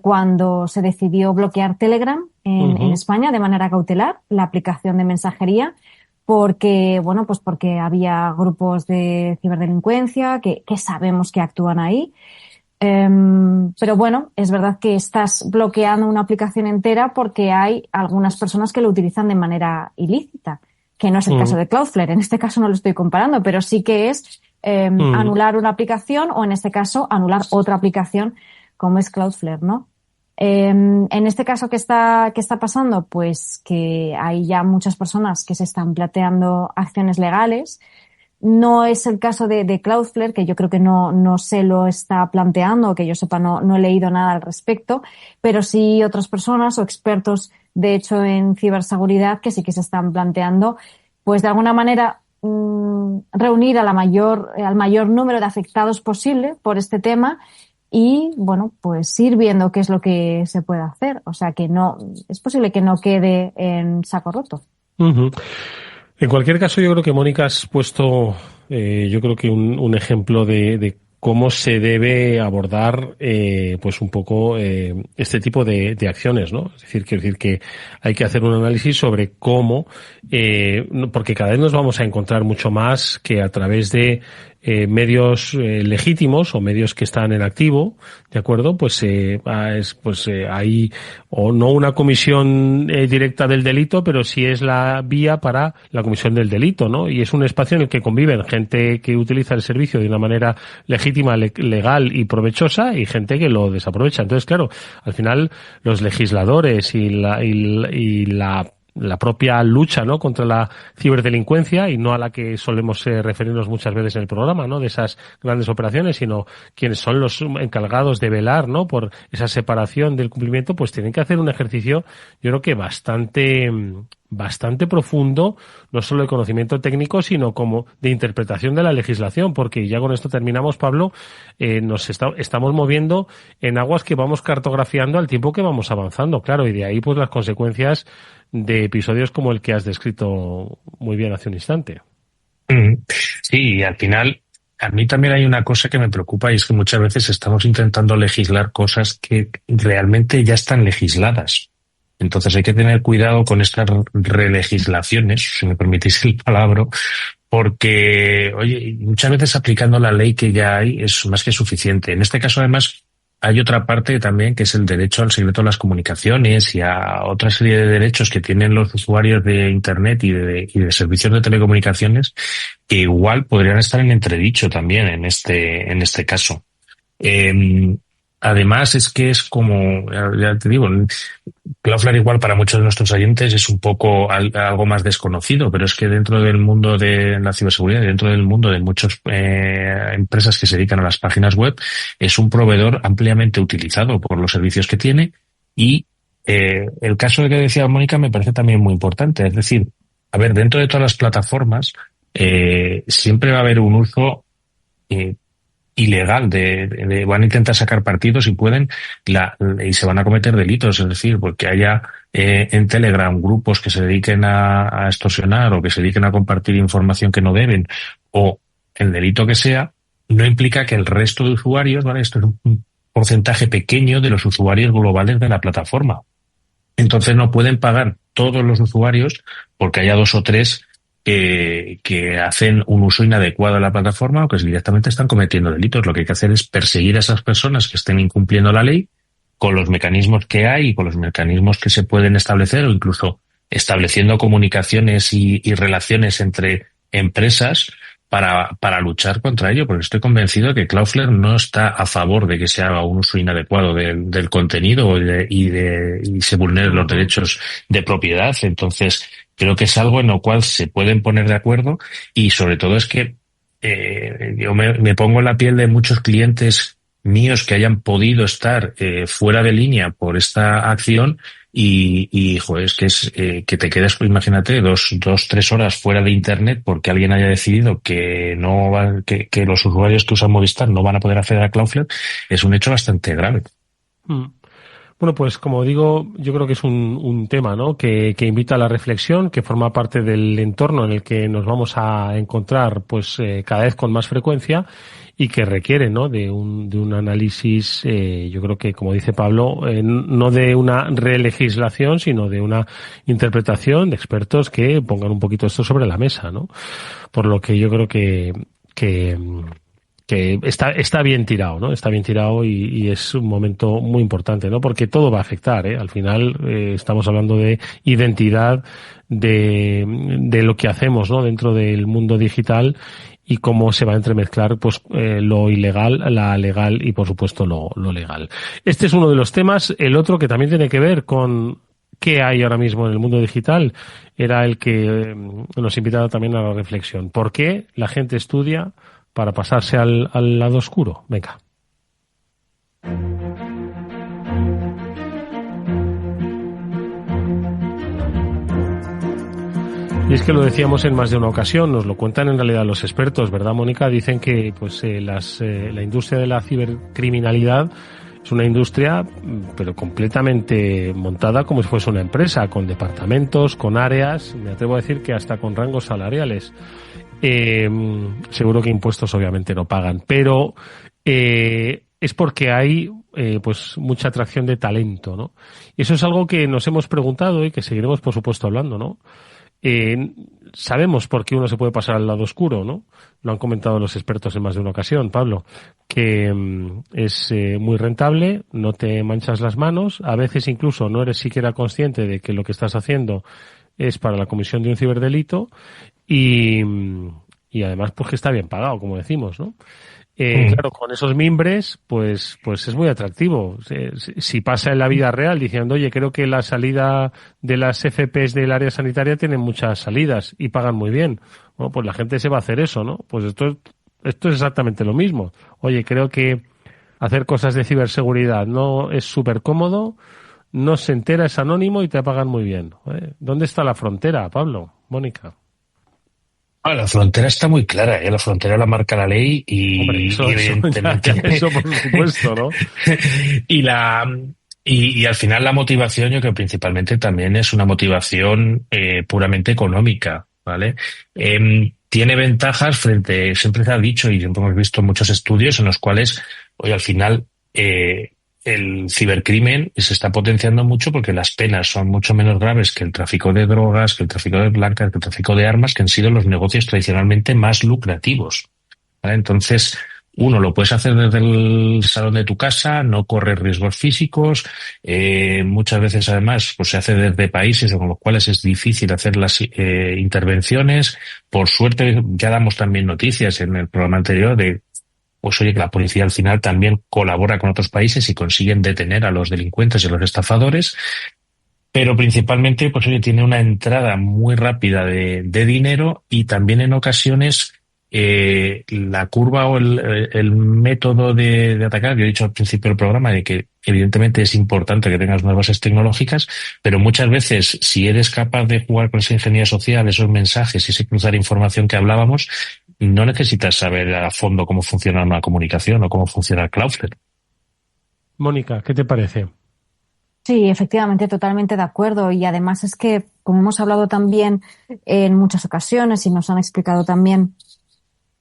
cuando se decidió bloquear Telegram en España de manera cautelar, la aplicación de mensajería, porque había grupos de ciberdelincuencia que sabemos que actúan ahí. Pero bueno, es verdad que estás bloqueando una aplicación entera porque hay algunas personas que lo utilizan de manera ilícita, que no es el caso de Cloudflare. En este caso no lo estoy comparando, pero sí que es anular una aplicación o en este caso anular otra aplicación como es Cloudflare, ¿no? En este caso, ¿qué está pasando? Pues que hay ya muchas personas que se están planteando acciones legales. No es el caso de Cloudflare, que yo creo que no se lo está planteando, que yo sepa, no he leído nada al respecto, pero sí otras personas o expertos, de hecho, en ciberseguridad que sí que se están planteando, pues de alguna manera, reunir al mayor número de afectados posible por este tema y, bueno, pues ir viendo qué es lo que se puede hacer. O sea, que es posible que no quede en saco roto. Uh-huh. En cualquier caso, yo creo que Mónica has puesto, yo creo que un ejemplo de cómo se debe abordar, pues un poco, este tipo de acciones, ¿no? Es decir, quiero decir que hay que hacer un análisis sobre cómo, porque cada vez nos vamos a encontrar mucho más que a través de medios legítimos o medios que están en activo, ¿de acuerdo? Pues hay o no una comisión directa del delito, pero sí es la vía para la comisión del delito, ¿no? Y es un espacio en el que conviven gente que utiliza el servicio de una manera legítima, legal y provechosa y gente que lo desaprovecha. Entonces, claro, al final los legisladores y la propia lucha, ¿no?, contra la ciberdelincuencia, y no a la que solemos referirnos muchas veces en el programa, ¿no?, de esas grandes operaciones, sino quienes son los encargados de velar, ¿no?, por esa separación del cumplimiento, pues tienen que hacer un ejercicio, yo creo que bastante profundo, no solo de conocimiento técnico, sino como de interpretación de la legislación, porque ya con esto terminamos, Pablo, estamos moviendo en aguas que vamos cartografiando al tiempo que vamos avanzando, claro, y de ahí pues las consecuencias de episodios como el que has descrito muy bien hace un instante. Sí, y al final a mí también hay una cosa que me preocupa y es que muchas veces estamos intentando legislar cosas que realmente ya están legisladas. Entonces hay que tener cuidado con estas relegislaciones, si me permitís el palabra, porque, oye, muchas veces aplicando la ley que ya hay es más que suficiente. En este caso, además, hay otra parte también que es el derecho al secreto de las comunicaciones y a otra serie de derechos que tienen los usuarios de Internet y de servicios de telecomunicaciones que igual podrían estar en entredicho también en este caso. Además es que es como, ya te digo, Cloudflare igual para muchos de nuestros oyentes es un poco algo más desconocido, pero es que dentro del mundo de la ciberseguridad, dentro del mundo de muchas empresas que se dedican a las páginas web, es un proveedor ampliamente utilizado por los servicios que tiene y el caso de que decía Mónica me parece también muy importante. Es decir, a ver, dentro de todas las plataformas siempre va a haber un uso ilegal van a intentar sacar partidos si pueden y se van a cometer delitos, es decir, porque haya en Telegram grupos que se dediquen a extorsionar o que se dediquen a compartir información que no deben o el delito que sea, no implica que el resto de usuarios, ¿vale? Esto es un porcentaje pequeño de los usuarios globales de la plataforma. Entonces no pueden pagar todos los usuarios porque haya 2 o 3 que hacen un uso inadecuado de la plataforma o que directamente están cometiendo delitos. Lo que hay que hacer es perseguir a esas personas que estén incumpliendo la ley con los mecanismos que hay y con los mecanismos que se pueden establecer o incluso estableciendo comunicaciones y relaciones entre empresas para luchar contra ello, porque estoy convencido que Cloudflare no está a favor de que se haga un uso inadecuado del contenido y se vulneren los derechos de propiedad. Entonces, creo que es algo en lo cual se pueden poner de acuerdo, y sobre todo es que yo me pongo en la piel de muchos clientes míos que hayan podido estar fuera de línea por esta acción. Joder, es que te quedes, pues, imagínate, 3 horas fuera de internet porque alguien haya decidido que no va, que los usuarios que usan Movistar no van a poder acceder a Cloudflare. Es un hecho bastante grave. Bueno, pues como digo, yo creo que es un tema, ¿no? Que invita a la reflexión, que forma parte del entorno en el que nos vamos a encontrar, pues, cada vez con más frecuencia, y que requiere, ¿no? De un análisis, yo creo que, como dice Pablo, no de una relegislación, sino de una interpretación de expertos que pongan un poquito esto sobre la mesa, ¿no? Por lo que yo creo que está bien tirado, ¿no? Está bien tirado y es un momento muy importante, ¿no? Porque todo va a afectar, ¿eh? Al final, estamos hablando de identidad, de lo que hacemos, ¿no? Dentro del mundo digital, y cómo se va a entremezclar, pues, lo ilegal, la legal y, por supuesto, lo legal. Este es uno de los temas. El otro, que también tiene que ver con qué hay ahora mismo en el mundo digital, era el que nos invitaba también a la reflexión. ¿Por qué la gente estudia para pasarse al lado oscuro? Venga. Y es que lo decíamos en más de una ocasión, nos lo cuentan en realidad los expertos, ¿verdad, Mónica? Dicen que, pues, la industria de la cibercriminalidad es una industria, pero completamente montada como si fuese una empresa, con departamentos, con áreas, me atrevo a decir que hasta con rangos salariales. Seguro que impuestos obviamente no pagan, pero es porque hay pues mucha atracción de talento, ¿no? Y eso es algo que nos hemos preguntado y que seguiremos, por supuesto, hablando, ¿no? Sabemos por qué uno se puede pasar al lado oscuro, ¿no? Lo han comentado los expertos en más de una ocasión, Pablo, que es muy rentable, no te manchas las manos, a veces incluso no eres siquiera consciente de que lo que estás haciendo es para la comisión de un ciberdelito, y además, pues, que está bien pagado, como decimos, ¿no? Claro, con esos mimbres, pues es muy atractivo. Si pasa en la vida real diciendo, oye, creo que la salida de las FPs del área sanitaria tienen muchas salidas y pagan muy bien. Bueno, pues la gente se va a hacer eso, ¿no? Pues esto es exactamente lo mismo. Oye, creo que hacer cosas de ciberseguridad no es súper cómodo, no se entera, es anónimo y te pagan muy bien. ¿Dónde está la frontera, Pablo? Mónica. La frontera está muy clara, ¿eh? La frontera la marca la ley y, hombre, eso, evidentemente eso por supuesto, ¿no? y al final la motivación, yo creo, principalmente también es una motivación puramente económica, ¿vale? Tiene ventajas siempre se ha dicho y siempre hemos visto muchos estudios en los cuales, hoy al final el cibercrimen se está potenciando mucho porque las penas son mucho menos graves que el tráfico de drogas, que el tráfico de blancas, que el tráfico de armas, que han sido los negocios tradicionalmente más lucrativos, ¿vale? Entonces, uno, lo puedes hacer desde el salón de tu casa, no corres riesgos físicos, muchas veces además pues se hace desde países con los cuales es difícil hacer las intervenciones. Por suerte, ya damos también noticias en el programa anterior de, pues oye, que la policía al final también colabora con otros países y consiguen detener a los delincuentes y a los estafadores, pero principalmente, pues oye, tiene una entrada muy rápida de dinero, y también en ocasiones la curva o el método de atacar. Yo he dicho al principio del programa de que evidentemente es importante que tengas unas bases tecnológicas, pero muchas veces, si eres capaz de jugar con esa ingeniería social, esos mensajes y ese cruzar información que hablábamos, no necesitas saber a fondo cómo funciona una comunicación o cómo funciona Cloudflare. Mónica, ¿qué te parece? Sí, efectivamente, totalmente de acuerdo. Y además es que, como hemos hablado también en muchas ocasiones y nos han explicado también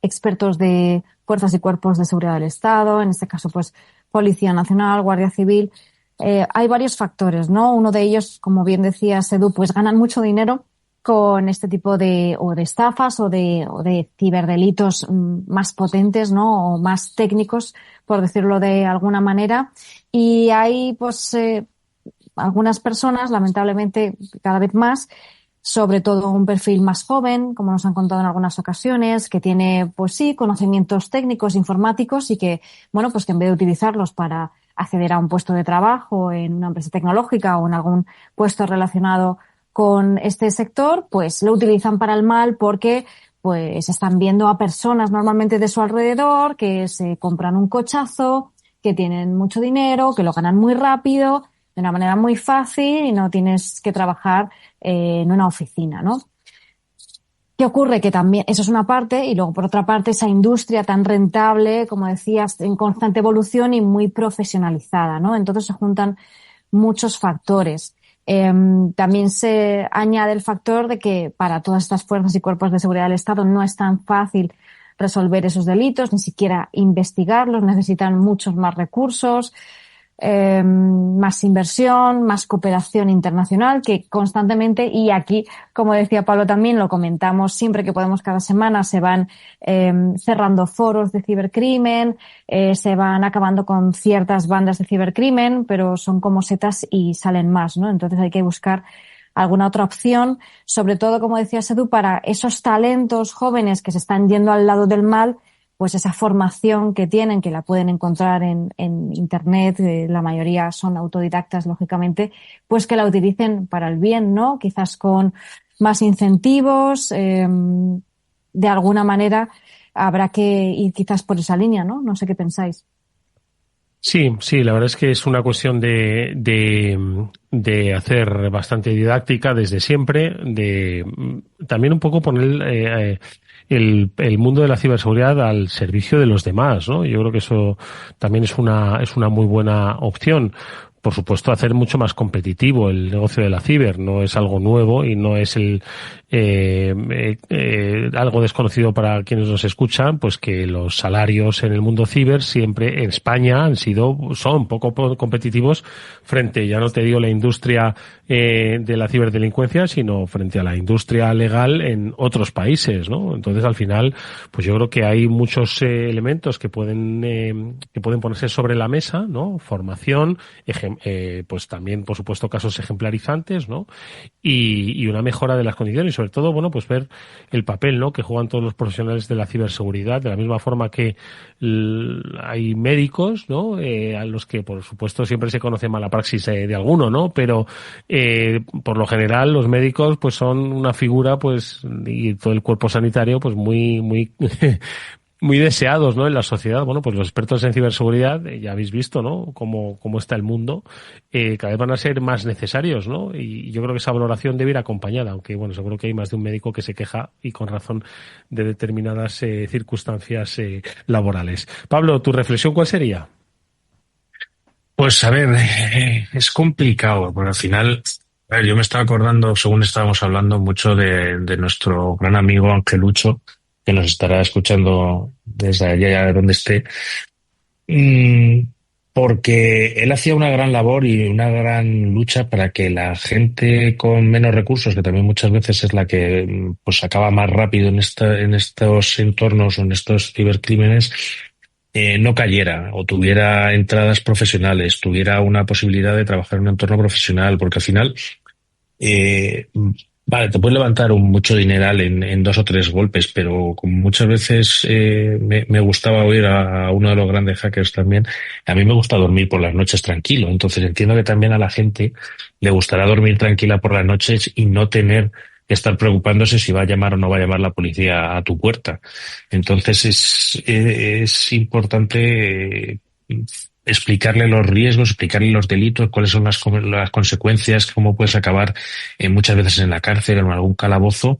expertos de fuerzas y cuerpos de seguridad del Estado, en este caso, pues, Policía Nacional, Guardia Civil, hay varios factores, ¿no? Uno de ellos, como bien decía Edu, pues ganan mucho dinero con este tipo de estafas o de ciberdelitos más potentes, ¿no? O más técnicos, por decirlo de alguna manera. Y hay, pues, algunas personas, lamentablemente, cada vez más, sobre todo un perfil más joven, como nos han contado en algunas ocasiones, que tiene, pues sí, conocimientos técnicos, informáticos y que, bueno, pues que en vez de utilizarlos para acceder a un puesto de trabajo en una empresa tecnológica o en algún puesto relacionado con este sector, pues lo utilizan para el mal porque pues están viendo a personas normalmente de su alrededor que se compran un cochazo, que tienen mucho dinero, que lo ganan muy rápido, de una manera muy fácil y no tienes que trabajar en una oficina, ¿no? ¿Qué ocurre? Que también eso es una parte y luego por otra parte esa industria tan rentable, como decías, en constante evolución y muy profesionalizada, ¿no? Entonces se juntan muchos factores. También se añade el factor de que para todas estas fuerzas y cuerpos de seguridad del Estado no es tan fácil resolver esos delitos, ni siquiera investigarlos, necesitan muchos más recursos, más inversión, más cooperación internacional que constantemente, y aquí, como decía Pablo también, lo comentamos siempre que podemos cada semana, se van cerrando foros de cibercrimen, se van acabando con ciertas bandas de cibercrimen, pero son como setas y salen más, ¿no? Entonces hay que buscar alguna otra opción, sobre todo, como decía Edu, para esos talentos jóvenes que se están yendo al lado del mal, pues esa formación que tienen, que la pueden encontrar en Internet, la mayoría son autodidactas, lógicamente, pues que la utilicen para el bien, ¿no? Quizás con más incentivos, de alguna manera habrá que ir quizás por esa línea, ¿no? No sé qué pensáis. Sí, sí, la verdad es que es una cuestión de hacer bastante didáctica desde siempre, de también un poco poner el mundo de la ciberseguridad al servicio de los demás, ¿no? Yo creo que eso también es una muy buena opción. Por supuesto, hacer mucho más competitivo el negocio de la ciber. No es algo nuevo y no es algo desconocido para quienes nos escuchan, pues que los salarios en el mundo ciber siempre en España son poco competitivos frente, ya no te digo la industria de la ciberdelincuencia, sino frente a la industria legal en otros países, ¿no? Entonces, al final, pues yo creo que hay muchos elementos que pueden ponerse sobre la mesa, ¿no? Formación, pues también, por supuesto, casos ejemplarizantes, ¿no? Y una mejora de las condiciones, y sobre todo, bueno, pues ver el papel, ¿no? Que juegan todos los profesionales de la ciberseguridad, de la misma forma que hay médicos, ¿no? A los que, por supuesto, siempre se conoce mala praxis de alguno, ¿no? Pero por lo general los médicos pues son una figura pues y todo el cuerpo sanitario pues muy muy deseados, ¿no? En la sociedad. Bueno, pues los expertos en ciberseguridad, ya habéis visto, ¿no? Cómo está el mundo, cada vez van a ser más necesarios, ¿no? Y yo creo que esa valoración debe ir acompañada, aunque bueno, seguro que hay más de un médico que se queja y con razón de determinadas circunstancias laborales. Pablo, ¿tu reflexión cuál sería? Pues a ver, es complicado, porque al final, a ver, yo me estaba acordando, según estábamos hablando, mucho de nuestro gran amigo Angelucho, que nos estará escuchando desde allá donde esté, porque él hacía una gran labor y una gran lucha para que la gente con menos recursos, que también muchas veces es la que pues acaba más rápido en estos entornos o en estos cibercrímenes, no cayera o tuviera entradas profesionales, tuviera una posibilidad de trabajar en un entorno profesional, porque al final, vale, te puedes levantar mucho dineral en 2 o 3 golpes, pero como muchas veces me gustaba oír a uno de los grandes hackers también, a mí me gusta dormir por las noches tranquilo, entonces entiendo que también a la gente le gustará dormir tranquila por las noches y no tener que estar preocupándose si va a llamar o no va a llamar la policía a tu puerta. Entonces es importante explicarle los riesgos, explicarle los delitos, cuáles son las consecuencias, cómo puedes acabar muchas veces en la cárcel o en algún calabozo,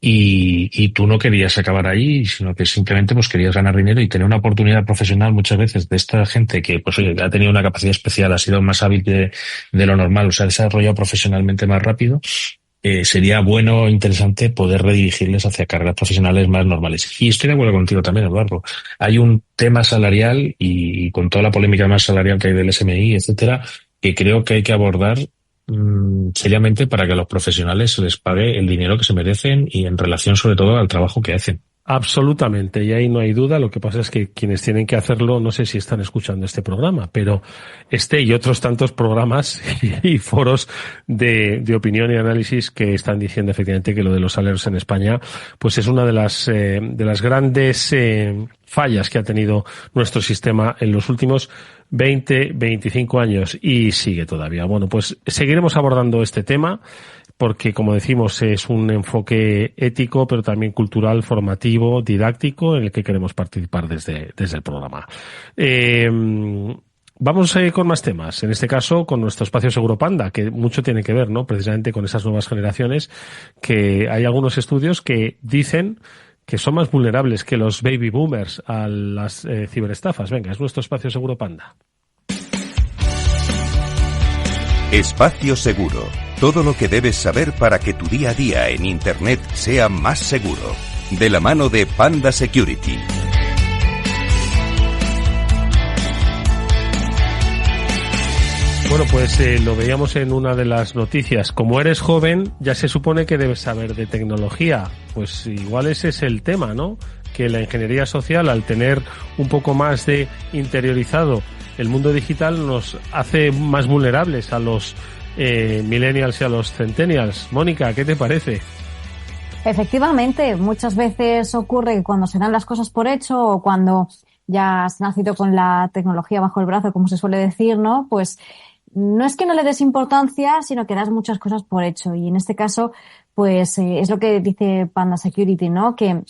y tú no querías acabar allí, sino que simplemente pues querías ganar dinero y tener una oportunidad profesional muchas veces de esta gente que pues oye, ha tenido una capacidad especial, ha sido más hábil de lo normal, o sea, ha desarrollado profesionalmente más rápido. Sería bueno e interesante poder redirigirles hacia carreras profesionales más normales. Y estoy de acuerdo contigo también, Eduardo. Hay un tema salarial y con toda la polémica más salarial que hay del SMI, etcétera, que creo que hay que abordar seriamente para que a los profesionales se les pague el dinero que se merecen y en relación sobre todo al trabajo que hacen. Absolutamente, y ahí no hay duda. Lo que pasa es que quienes tienen que hacerlo, no sé si están escuchando este programa, pero este y otros tantos programas y foros de opinión y análisis que están diciendo efectivamente que lo de los alerts en España, pues es una de las grandes fallas que ha tenido nuestro sistema en los últimos 20, 25 años y sigue todavía. Bueno, pues seguiremos abordando este tema, porque, como decimos, es un enfoque ético, pero también cultural, formativo, didáctico, en el que queremos participar desde el programa. Vamos con más temas, en este caso con nuestro espacio Seguro Panda, que mucho tiene que ver, ¿no?, precisamente con esas nuevas generaciones, que hay algunos estudios que dicen que son más vulnerables que los baby boomers a las ciberestafas. Venga, es nuestro espacio Seguro Panda. Espacio Seguro. Todo lo que debes saber para que tu día a día en Internet sea más seguro. De la mano de Panda Security. Bueno, pues lo veíamos en una de las noticias. Como eres joven, ya se supone que debes saber de tecnología. Pues igual ese es el tema, ¿no? Que la ingeniería social, al tener un poco más de interiorizado el mundo digital, nos hace más vulnerables a los millennials y a los centennials. Mónica, ¿qué te parece? Efectivamente, muchas veces ocurre que cuando se dan las cosas por hecho o cuando ya has nacido con la tecnología bajo el brazo, como se suele decir, ¿no? Pues no es que no le des importancia, sino que das muchas cosas por hecho. Y en este caso, pues es lo que dice Panda Security, ¿no? Que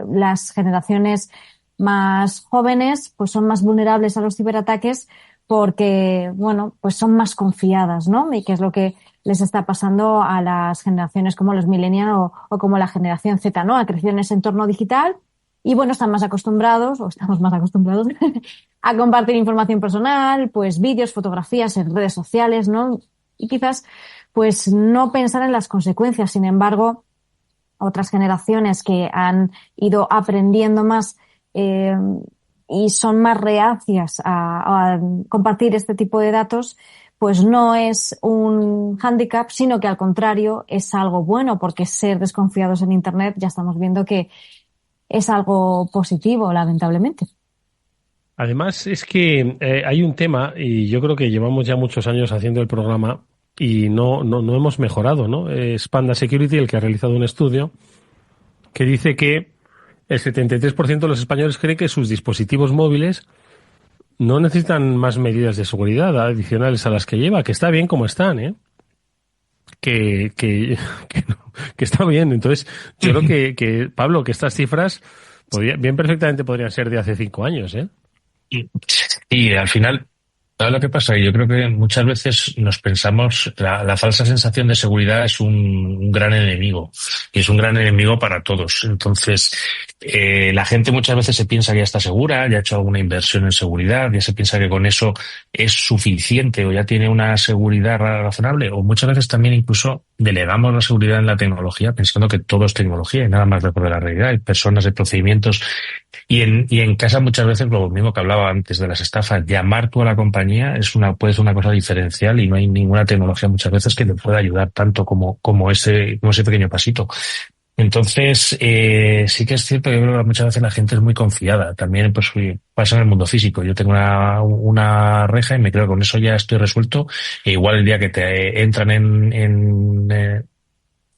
las generaciones más jóvenes pues son más vulnerables a los ciberataques porque, bueno, pues son más confiadas, ¿no? Y que es lo que les está pasando a las generaciones como los millennials o como la generación Z, ¿no? Ha crecido en ese entorno digital y, bueno, estamos más acostumbrados a compartir información personal, pues vídeos, fotografías en redes sociales, ¿no? Y quizás, pues, no pensar en las consecuencias. Sin embargo, otras generaciones que han ido aprendiendo más y son más reacias a compartir este tipo de datos, pues no es un hándicap, sino que al contrario es algo bueno, porque ser desconfiados en Internet ya estamos viendo que es algo positivo, lamentablemente. Además, es que hay un tema, y yo creo que llevamos ya muchos años haciendo el programa y no hemos mejorado, ¿no? Es Panda Security el que ha realizado un estudio que dice que el 73% de los españoles cree que sus dispositivos móviles no necesitan más medidas de seguridad adicionales a las que lleva, que está bien como están, ¿eh? Que está bien. Entonces, yo creo que Pablo, que estas cifras bien perfectamente podrían ser de hace 5 años, ¿eh? Y al final, ¿sabes lo que pasa? Yo creo que muchas veces nos pensamos, la falsa sensación de seguridad es un gran enemigo, y es un gran enemigo para todos. Entonces, la gente muchas veces se piensa que ya está segura, ya ha hecho alguna inversión en seguridad, ya se piensa que con eso es suficiente o ya tiene una seguridad razonable, o muchas veces también incluso delegamos la seguridad en la tecnología pensando que todo es tecnología y nada más lejos de la realidad. Hay personas, hay procedimientos y en casa muchas veces lo mismo que hablaba antes de las estafas, llamar tú a la compañía puede ser una cosa diferencial y no hay ninguna tecnología muchas veces que te pueda ayudar tanto como ese pequeño pasito. Entonces, sí que es cierto que yo creo que muchas veces la gente es muy confiada. También pues pasa en el mundo físico. Yo tengo una reja y me creo que con eso ya estoy resuelto. E igual el día que te entran en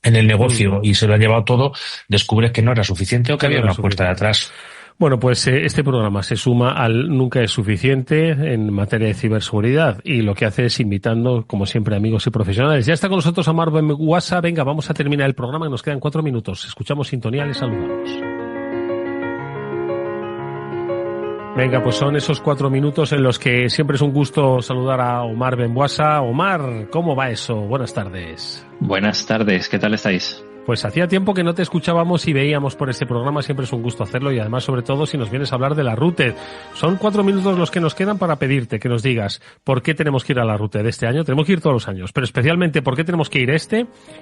el negocio y se lo han llevado todo, descubres que no era suficiente o que había una puerta de atrás. Bueno, pues este programa se suma al Nunca es suficiente en materia de ciberseguridad y lo que hace es invitando, como siempre, amigos y profesionales. Ya está con nosotros Omar Benbuasa. Venga, vamos a terminar el programa que nos quedan 4 minutos. Escuchamos sintonía, les saludamos. Venga, pues son esos 4 minutos en los que siempre es un gusto saludar a Omar Benbuasa. Omar, ¿cómo va eso? Buenas tardes. Buenas tardes, ¿qué tal estáis? Pues hacía tiempo que no te escuchábamos y veíamos por este programa, siempre es un gusto hacerlo y además sobre todo si nos vienes a hablar de la Routed. Son 4 minutos los que nos quedan para pedirte que nos digas por qué tenemos que ir a la Routed este año. Tenemos que ir todos los años, pero especialmente por qué tenemos que ir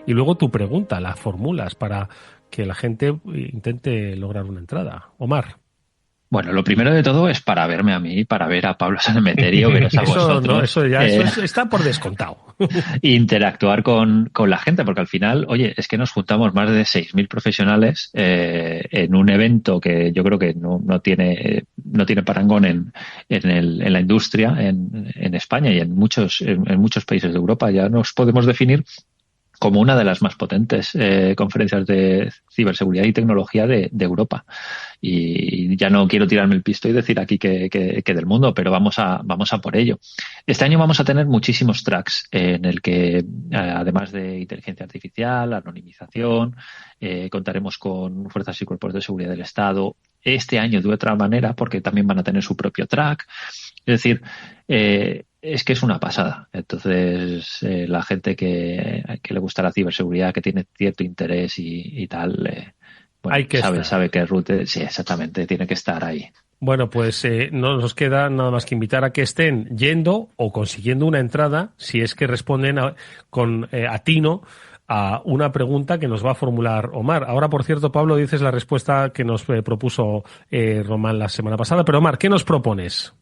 y luego tu pregunta, las fórmulas para que la gente intente lograr una entrada. Omar. Bueno, lo primero de todo es para verme a mí, para ver a Pablo Sanemeterio, veros a vosotros. No, eso está por descontado. Interactuar con la gente, porque al final, oye, es que nos juntamos más de 6.000 profesionales en un evento que yo creo que no tiene parangón en la industria en España y en muchos países de Europa. Ya nos podemos definir como una de las más potentes conferencias de ciberseguridad y tecnología de Europa. Y ya no quiero tirarme el pisto y decir aquí que del mundo, pero vamos a por ello. Este año vamos a tener muchísimos tracks en el que, además de inteligencia artificial, anonimización, contaremos con fuerzas y cuerpos de seguridad del Estado. Este año de otra manera, porque también van a tener su propio track. Es decir, es que es una pasada. Entonces, la gente que le gusta la ciberseguridad, que tiene cierto interés y tal, bueno, sabe que Rute, sí, exactamente, tiene que estar ahí. Bueno, pues no nos queda nada más que invitar a que estén yendo o consiguiendo una entrada, si es que responden con atino a una pregunta que nos va a formular Omar. Ahora, por cierto, Pablo, dices la respuesta que nos propuso Román la semana pasada, pero Omar, ¿qué nos propones?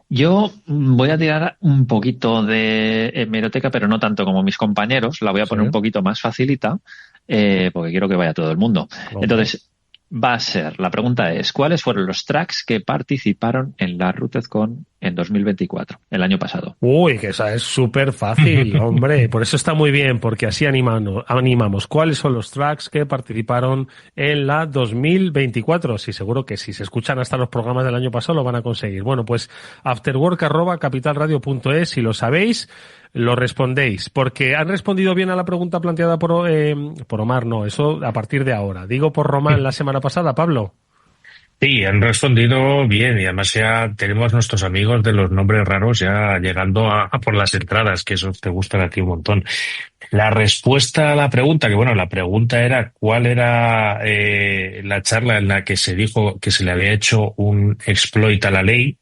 Yo voy a tirar un poquito de hemeroteca, pero no tanto como mis compañeros. La voy a poner un poquito más facilita, porque quiero que vaya todo el mundo. Okay. Entonces, la pregunta es, ¿cuáles fueron los tracks que participaron en la RootedCon en 2024, el año pasado? Uy, que esa es súper fácil, hombre. Por eso está muy bien, porque así animamos. ¿Cuáles son los tracks que participaron en la 2024? Sí, seguro que si se escuchan hasta los programas del año pasado lo van a conseguir. Bueno, pues afterwork@capitalradio.es, si lo sabéis, lo respondéis, porque han respondido bien a la pregunta planteada por Omar, no, eso a partir de ahora. Digo por Román la semana pasada, Pablo. Sí, han respondido bien y además ya tenemos nuestros amigos de los nombres raros ya llegando a por las entradas, que eso te gustan a ti un montón. La respuesta a la pregunta, la pregunta era cuál era la charla en la que se dijo que se le había hecho un exploit a la ley,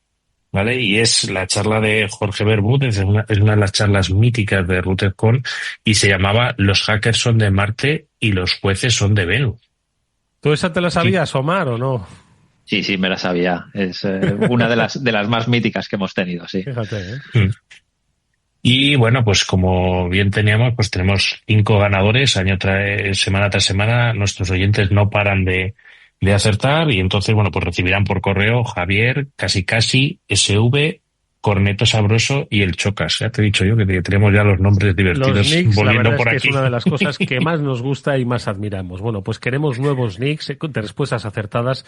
¿vale? Y es la charla de Jorge Bermúdez, es una de las charlas míticas de RootedCon y se llamaba Los hackers son de Marte y los jueces son de Venus. ¿Tú esa te la sabías, Omar, o no? Sí, me la sabía. Es una de las más míticas que hemos tenido, sí. Fíjate, Y bueno, pues como bien teníamos, pues tenemos 5 ganadores semana tras semana. Nuestros oyentes no paran de acertar y entonces, bueno, pues recibirán por correo Javier, Casi, SV, Corneto Sabroso y el Chocas. Ya te he dicho yo que tenemos ya los nombres divertidos los nicks, volviendo la verdad por es que aquí. Es una de las cosas que más nos gusta y más admiramos. Bueno, pues queremos nuevos nicks de respuestas acertadas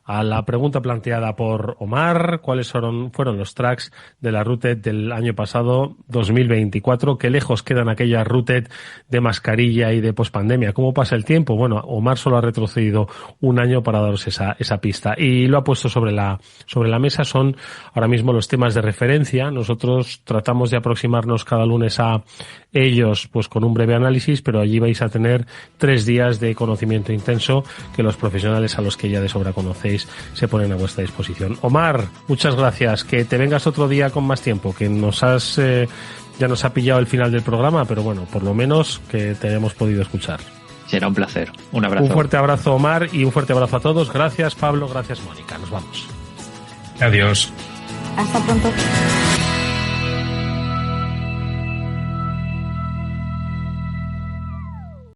a la pregunta planteada por Omar. ¿Cuáles fueron los tracks de la Rooted del año pasado, 2024? ¿Qué lejos quedan aquellas Rooted de mascarilla y de pospandemia? ¿Cómo pasa el tiempo? Bueno, Omar solo ha retrocedido un año para daros esa pista. Y lo ha puesto sobre la mesa. Son ahora mismo los temas de referencia. Nosotros tratamos de aproximarnos cada lunes a ellos pues con un breve análisis, pero allí vais a tener 3 días de conocimiento intenso que los profesionales a los que ya de sobra conocéis se ponen a vuestra disposición. Omar, muchas gracias. Que te vengas otro día con más tiempo, que ya nos ha pillado el final del programa, pero bueno, por lo menos que te hayamos podido escuchar. Será un placer. Un abrazo. Un fuerte abrazo, Omar, y un fuerte abrazo a todos. Gracias, Pablo. Gracias, Mónica. Nos vamos. Adiós. Hasta pronto.